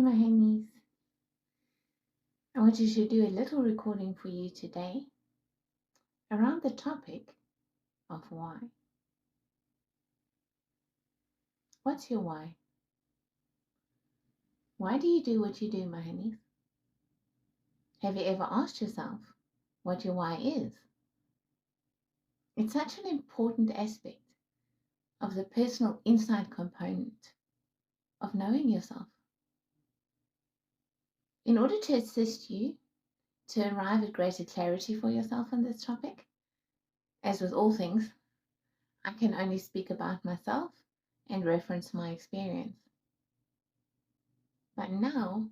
my honeys. I wanted to do a little recording for you today around the topic of why. What's your why? Why do you do what you do, my honeys? Have you ever asked yourself what your why is? It's such an important aspect of the personal insight component of knowing yourself. In order to assist you to arrive at greater clarity for yourself on this topic, as with all things, I can only speak about myself and reference my experience. But now,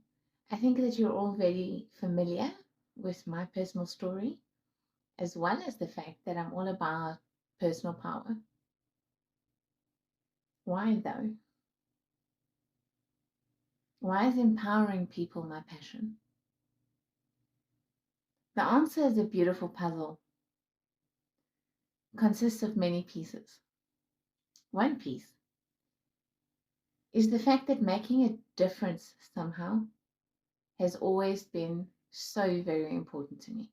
I think that you're all very familiar with my personal story, as well as the fact that I'm all about personal power. Why though? Why is empowering people my passion? The answer is a beautiful puzzle. It consists of many pieces. One piece is the fact that making a difference somehow has always been so very important to me.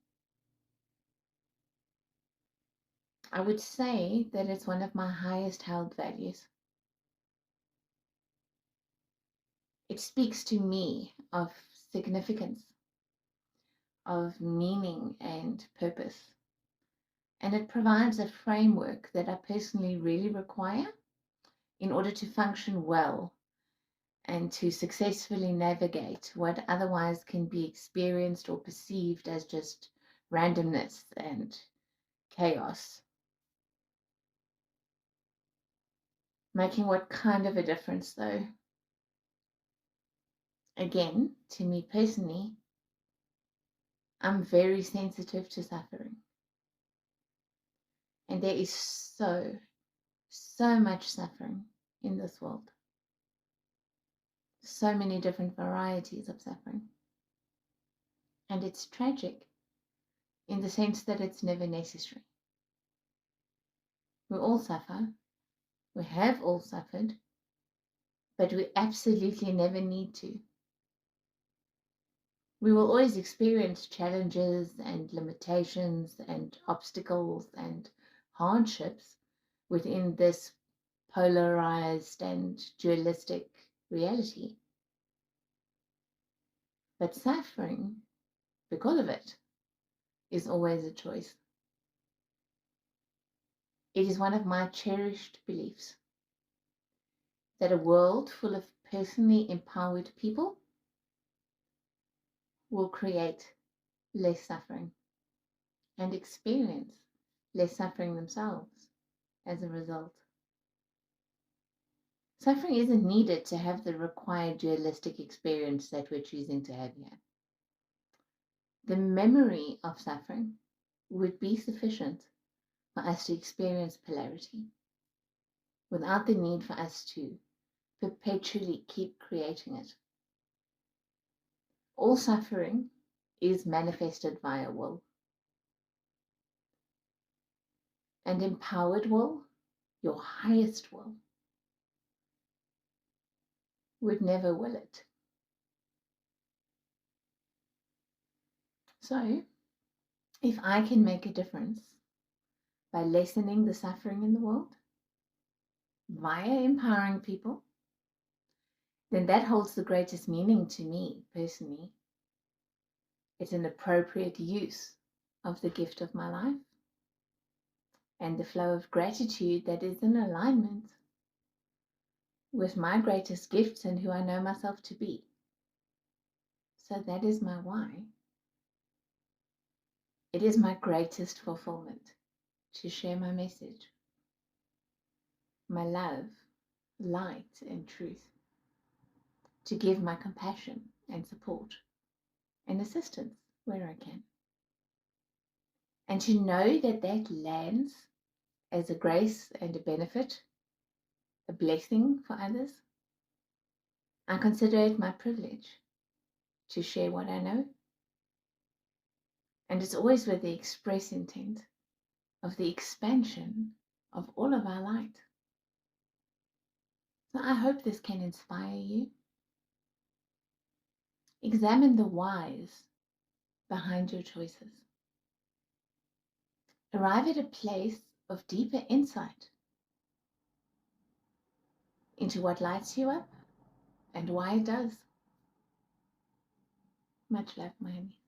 I would say that it's one of my highest held values. It speaks to me of significance, of meaning and purpose. And it provides a framework that I personally really require in order to function well and to successfully navigate what otherwise can be experienced or perceived as just randomness and chaos. Making what kind of a difference though? Again, to me personally, I'm very sensitive to suffering. And there is so much suffering in this world. So many different varieties of suffering. And it's tragic in the sense that it's never necessary. We all suffer. We have all suffered. But we absolutely never need to. We will always experience challenges and limitations and obstacles and hardships within this polarized and dualistic reality. But suffering, because of it, is always a choice. It is one of my cherished beliefs that a world full of personally empowered people will create less suffering and experience less suffering themselves as a result. Suffering isn't needed to have the required dualistic experience that we're choosing to have here. The memory of suffering would be sufficient for us to experience polarity without the need for us to perpetually keep creating it. All suffering is manifested via will. And empowered will, your highest will, would never will it. So, if I can make a difference by lessening the suffering in the world, via empowering people, then that holds the greatest meaning to me personally. It's an appropriate use of the gift of my life and the flow of gratitude that is in alignment with my greatest gifts and who I know myself to be. So that is my why. It is my greatest fulfillment to share my message, my love, light, and truth, to give my compassion and support and assistance where I can. And to know that that lands as a grace and a benefit, a blessing for others, I consider it my privilege to share what I know. And it's always with the express intent of the expansion of all of our light. So I hope this can inspire you. Examine the whys behind your choices. Arrive at a place of deeper insight into what lights you up and why it does. Much love, Miami.